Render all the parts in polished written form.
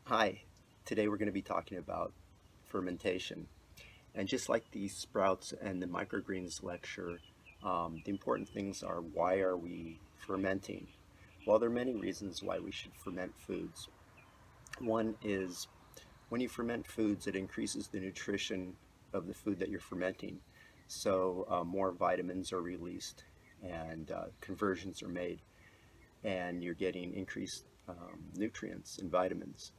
Hi, today we're going to be talking about fermentation. And just like the sprouts and the microgreens lecture, the important things are, why are we fermenting? Well, there are many reasons why we should ferment foods. One is when you ferment foods, it increases the nutrition of the food that you're fermenting. So more vitamins are released and conversions are made, and you're getting increased nutrients and vitamins.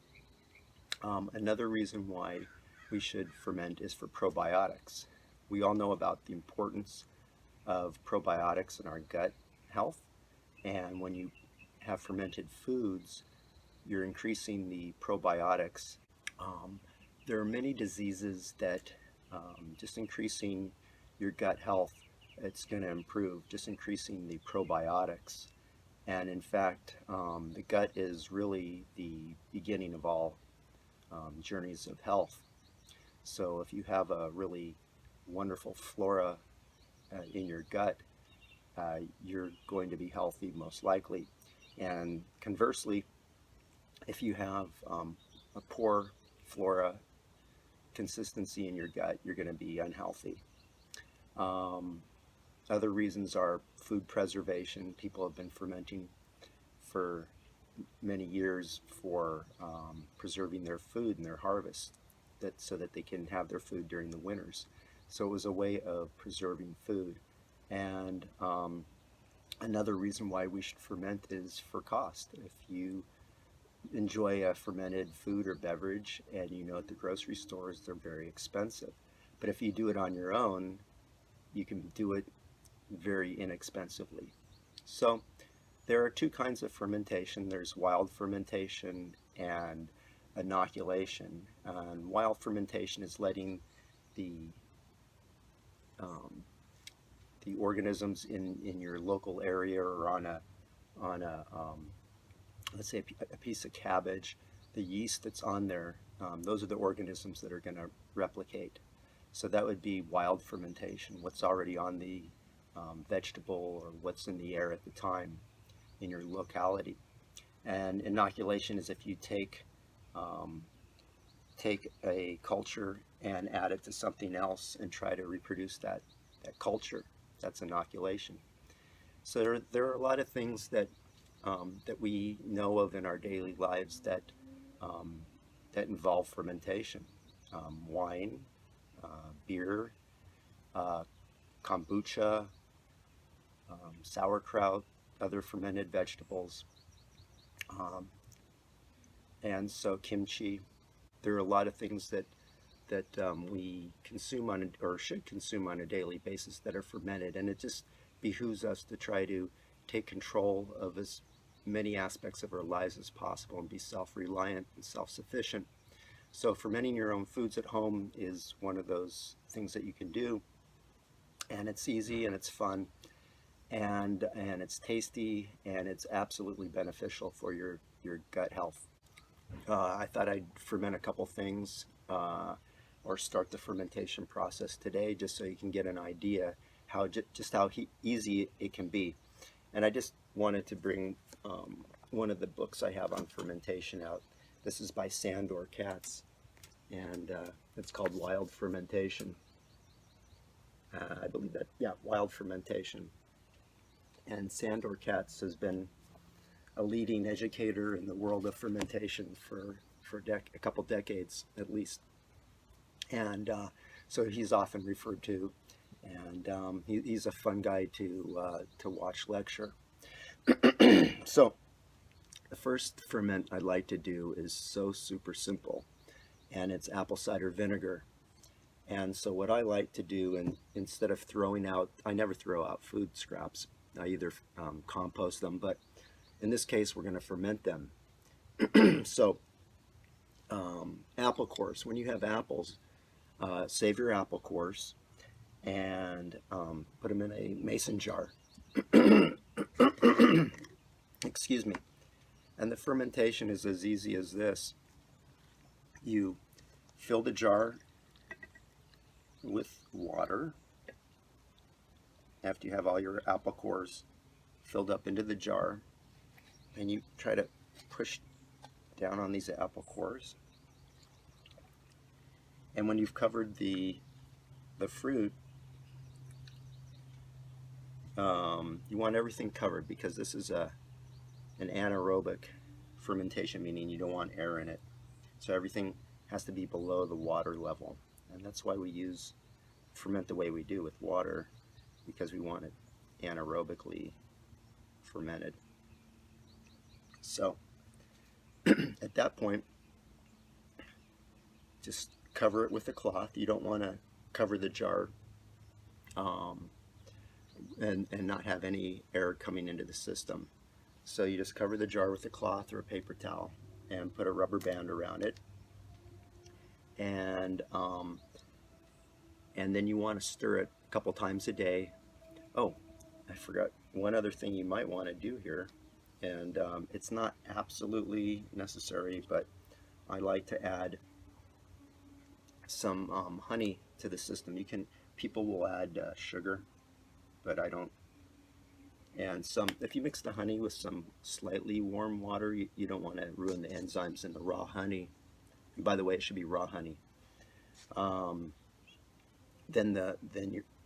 Another reason why we should ferment is for probiotics. We all know about the importance of probiotics in our gut health, and when you have fermented foods, you're increasing the probiotics. Um, there are many diseases that just increasing your gut health, it's going to improve, just increasing the probiotics. And in fact, the gut is really the beginning of all journeys of health. So if you have a really wonderful flora in your gut, you're going to be healthy most likely. And conversely, if you have a poor flora consistency in your gut, you're going to be unhealthy. Um, Other reasons are food preservation. People have been fermenting for many years for preserving their food and their harvest, so that they can have their food during the winters. So it was a way of preserving food. And another reason why we should ferment is for cost. If you enjoy a fermented food or beverage and you know at the grocery stores they're very expensive, but if you do it on your own, you can do it very inexpensively. So there are two kinds of fermentation. There's wild fermentation and inoculation. And wild fermentation is letting the um, the organisms in your local area or on a let's say a piece of cabbage, the yeast that's on there, those are the organisms that are going to replicate. So that would be wild fermentation, what's already on the vegetable or what's in the air at the time in your locality. And inoculation is if you um, take a culture and add it to something else and try to reproduce that culture. That's inoculation. So there are a lot of things that we know of in our daily lives um, that involve fermentation. Wine, beer, uh, kombucha, sauerkraut, other fermented vegetables, um, and so kimchi. There are a lot of things that we consume on or should consume on a daily basis that are fermented, and it just behooves us to try to take control of as many aspects of our lives as possible and be self-reliant and self-sufficient. So fermenting your own foods at home is one of those things that you can do, and it's easy and it's fun and it's tasty and it's absolutely beneficial for your gut health. I thought I'd ferment a couple things or start the fermentation process today, just so you can get an idea just how easy it can be. And I just wanted to bring one of the books I have on fermentation out. This is by Sandor Katz, and it's called Wild Fermentation. I believe that, yeah, Wild Fermentation. And Sandor Katz has been a leading educator in the world of fermentation for a couple decades at least. And so he's often referred to, and he's a fun guy to watch lecture. So the first ferment I'd like to do is so super simple, and it's apple cider vinegar. And so what I like to do, and instead of throwing out, I never throw out food scraps. I either compost them, but in this case we're going to ferment them. So apple cores, when you have apples, save your apple cores and put them in a mason jar. Excuse me. And the fermentation is as easy as this. You fill the jar with water after you have all your apple cores filled up into the jar, and you try to push down on these apple cores. And when you've covered the fruit, you want everything covered, because this is an anaerobic fermentation, meaning you don't want air in it. So everything has to be below the water level. And that's why we ferment the way we do with water, because we want it anaerobically fermented. So at that point, just cover it with a cloth. You don't want to cover the jar and not have any air coming into the system. So you just cover the jar with a cloth or a paper towel and put a rubber band around it. And then you want to stir it a couple times a day. Oh, I forgot one other thing you might want to do here, and it's not absolutely necessary, but I like to add some honey to the system. People will add sugar, but I don't. And if you mix the honey with some slightly warm water, you don't want to ruin the enzymes in the raw honey. And by the way, it should be raw honey.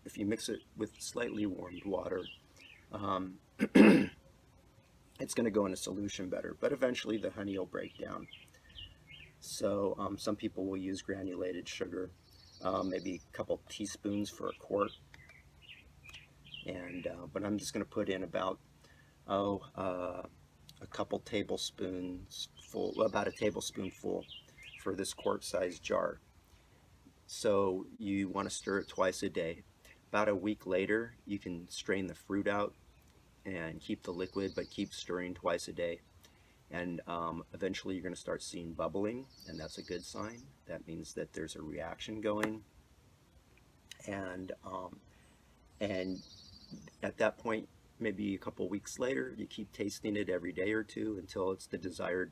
If you mix it with slightly warmed water, it's going to go in a solution better, but eventually the honey will break down. So some people will use granulated sugar, maybe a couple teaspoons for a quart. And but I'm just going to put in about a couple tablespoons full, about a tablespoonful for this quart-sized jar. So you want to stir it twice a day. About a week later, you can strain the fruit out and keep the liquid, but keep stirring twice a day. And eventually you're going to start seeing bubbling, and that's a good sign. That means that there's a reaction going. And at that point, maybe a couple weeks later, you keep tasting it every day or two until it's the desired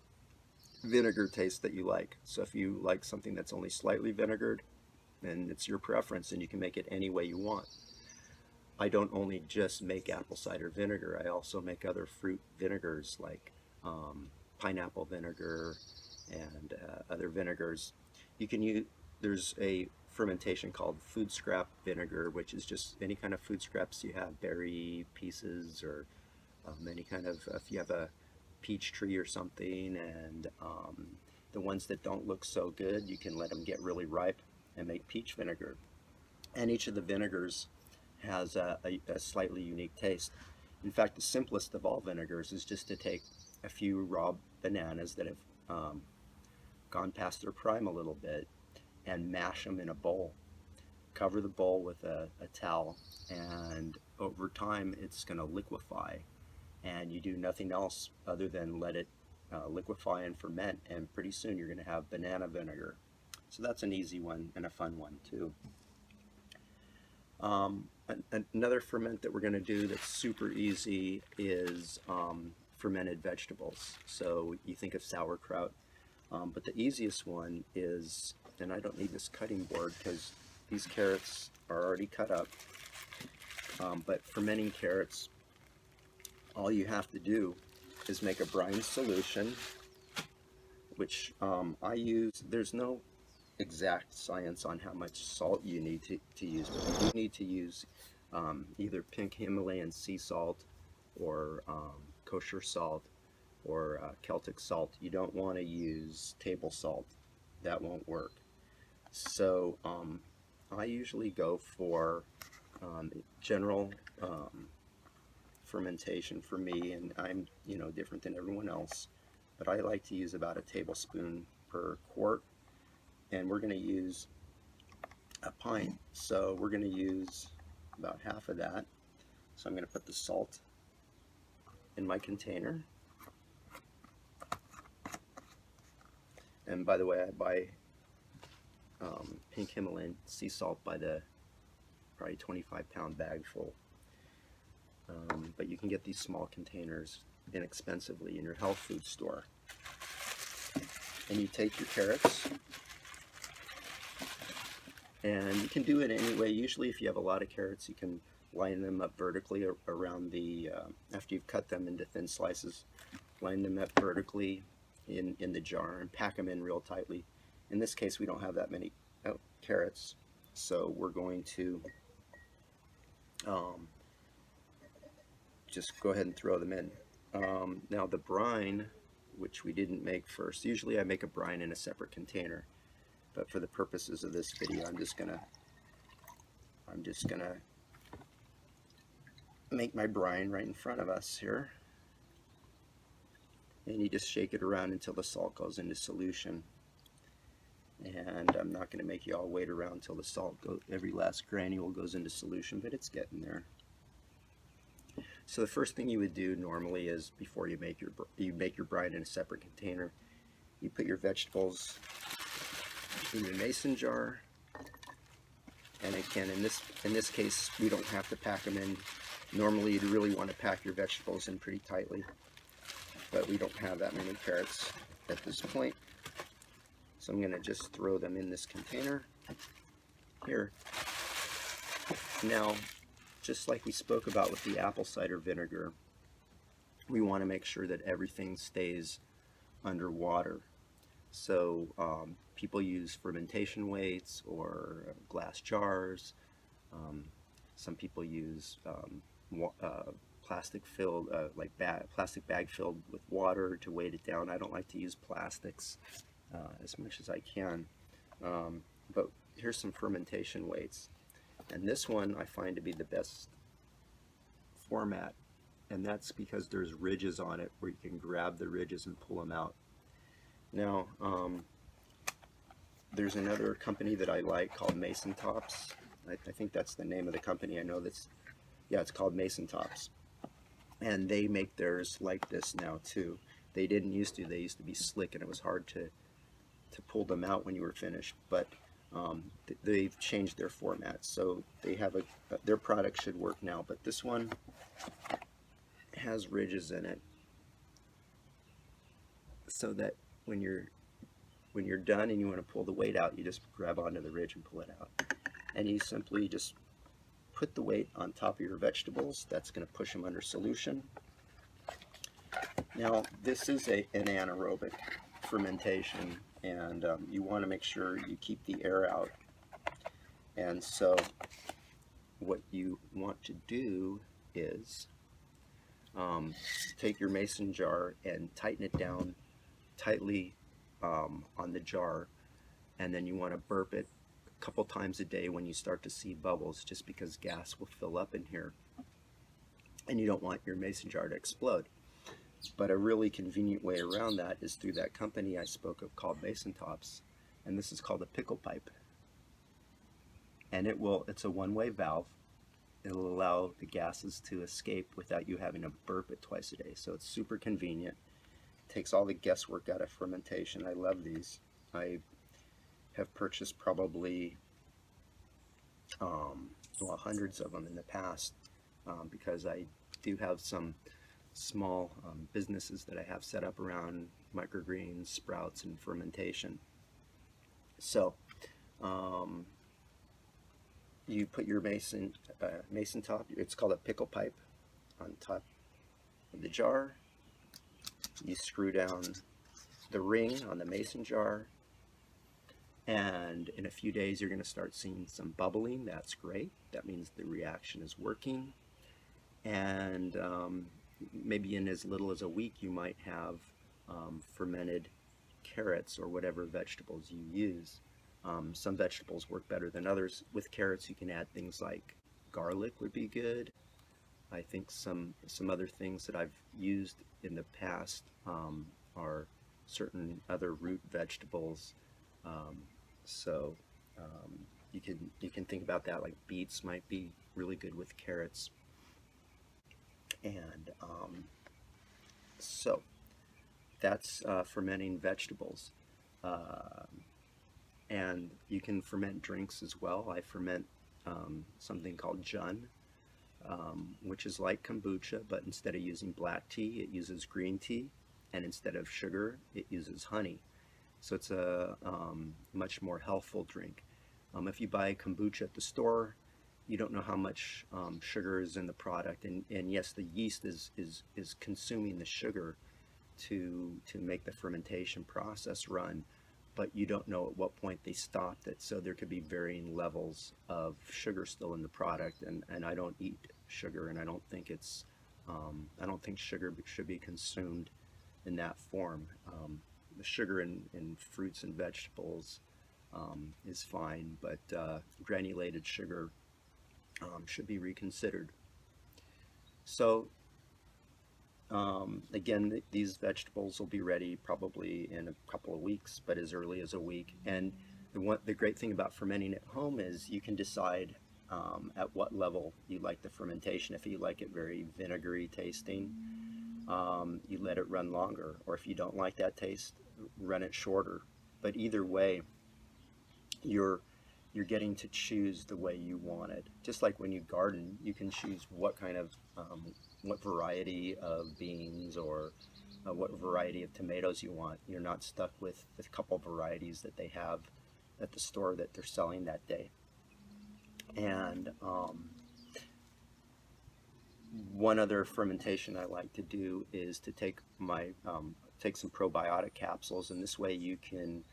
vinegar taste that you like. So if you like something that's only slightly vinegared, then it's your preference, and you can make it any way you want. I don't only just make apple cider vinegar, I also make other fruit vinegars like pineapple vinegar and other vinegars. You can use, there's a fermentation called food scrap vinegar, which is just any kind of food scraps you have, berry pieces or any kind of, if you have a peach tree or something, and the ones that don't look so good, you can let them get really ripe and make peach vinegar. And each of the vinegars has a slightly unique taste. In fact, the simplest of all vinegars is just to take a few raw bananas that have gone past their prime a little bit and mash them in a bowl. Cover the bowl with a towel, and over time it's going to liquefy, and you do nothing else other than let it liquefy and ferment, and pretty soon you're going to have banana vinegar. So that's an easy one and a fun one too. Another ferment that we're going to do that's super easy is fermented vegetables. So you think of sauerkraut, but the easiest one is, and I don't need this cutting board because these carrots are already cut up, but fermenting carrots, all you have to do is make a brine solution, which I use. There's no exact science on how much salt you need to use, but you do need to use either pink Himalayan sea salt or kosher salt or Celtic salt. You don't want to use table salt. That won't work. So I usually go for general fermentation for me, and I'm different than everyone else, but I like to use about a tablespoon per quart, and we're going to use a pint, so we're going to use about half of that. So I'm going to put the salt in my container, and by the way, I buy pink Himalayan sea salt by the probably 25-pound bag full, but you can get these small containers inexpensively in your health food store. And you take your carrots, and you can do it any way. Usually if you have a lot of carrots, you can line them up vertically around the, after you've cut them into thin slices, line them up vertically in the jar and pack them in real tightly. In this case, we don't have that many carrots, so we're going to just go ahead and throw them in. Now the brine, which we didn't make first, usually I make a brine in a separate container, but for the purposes of this video, I'm just gonna make my brine right in front of us here. And you just shake it around until the salt goes into solution. And I'm not going to make you all wait around until the salt every last granule goes into solution, but it's getting there. So the first thing you would do normally is, before you make your brine in a separate container, you put your vegetables in your mason jar. And again, in this case, we don't have to pack them in. Normally, you'd really want to pack your vegetables in pretty tightly, but we don't have that many carrots at this point. So I'm going to just throw them in this container here. Now, just like we spoke about with the apple cider vinegar, we want to make sure that everything stays underwater. So people use fermentation weights or glass jars. Some people use plastic bag filled with water to weight it down. I don't like to use plastics as much as I can. But here's some fermentation weights. And this one I find to be the best format. And that's because there's ridges on it where you can grab the ridges and pull them out. Now, there's another company that I like called Mason Tops. I think that's the name of the company. I know that's, yeah, it's called Mason Tops. And they make theirs like this now too. They didn't used to. They used to be slick and it was hard to pull them out when you were finished. But they've changed their format. So they have their product should work now. But this one has ridges in it, so that when you're done and you want to pull the weight out, you just grab onto the ridge and pull it out. And you simply just put the weight on top of your vegetables. That's going to push them under solution. Now, this is an anaerobic fermentation, and you want to make sure you keep the air out. And so what you want to do is take your mason jar and tighten it down tightly on the jar, and then you want to burp it a couple times a day when you start to see bubbles, just because gas will fill up in here and you don't want your mason jar to explode. But a really convenient way around that is through that company I spoke of called Mason Tops, and this is called a pickle pipe. And it's a one-way valve. It'll allow the gases to escape without you having to burp it twice a day. So it's super convenient. Takes all the guesswork out of fermentation. I love these. I have purchased probably hundreds of them in the past, because I do have some small businesses that I have set up around microgreens, sprouts, and fermentation. So you put your mason top, it's called a pickle pipe, on top of the jar. You screw down the ring on the mason jar, and in a few days you're going to start seeing some bubbling. That's great. That means the reaction is working. And maybe in as little as a week you might have fermented carrots or whatever vegetables you use. Some vegetables work better than others. With carrots you can add things like garlic would be good. I think some other things that I've used in the past are certain other root vegetables. You can think about that, like beets might be really good with carrots. And so that's fermenting vegetables. And you can ferment drinks as well. I ferment something called jun, which is like kombucha, but instead of using black tea, it uses green tea, and instead of sugar, it uses honey. So it's a much more healthful drink. If you buy kombucha at the store, you don't know how much sugar is in the product, and yes, the yeast is consuming the sugar to make the fermentation process run, but you don't know at what point they stopped it. So there could be varying levels of sugar still in the product, and I don't eat sugar, and I don't think it's I don't think sugar should be consumed in that form. The sugar in fruits and vegetables is fine, but granulated sugar should be reconsidered. So again, these vegetables will be ready probably in a couple of weeks, but as early as a week. And the great thing about fermenting at home is you can decide at what level you like the fermentation. If you like it very vinegary tasting, you let it run longer, or if you don't like that taste, run it shorter. But either way, you're getting to choose the way you want it. Just like when you garden, you can choose what kind of what variety of beans or what variety of tomatoes you want. You're not stuck with the couple varieties that they have at the store that they're selling that day. And one other fermentation I like to do is to take take some probiotic capsules, and this way you can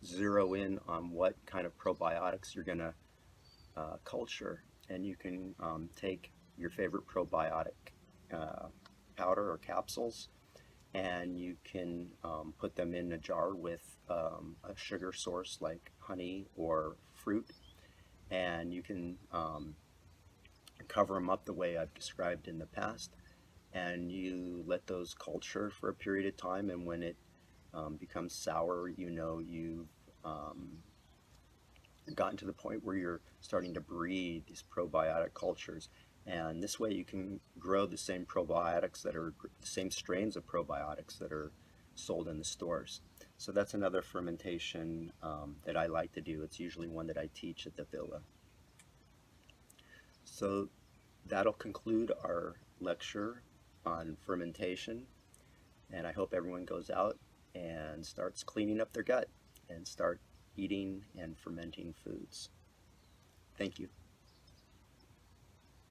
zero in on what kind of probiotics you're going to culture, and you can take your favorite probiotic powder or capsules, and you can put them in a jar with a sugar source like honey or fruit, and you can cover them up the way I've described in the past, and you let those culture for a period of time, and when it becomes sour, you know you've gotten to the point where you're starting to breed these probiotic cultures. And this way you can grow the same probiotics that are the same strains of probiotics that are sold in the stores. So that's another fermentation that I like to do. It's usually one that I teach at the villa. So that'll conclude our lecture on fermentation, and I hope everyone goes out and starts cleaning up their gut and start eating and fermenting foods. Thank you.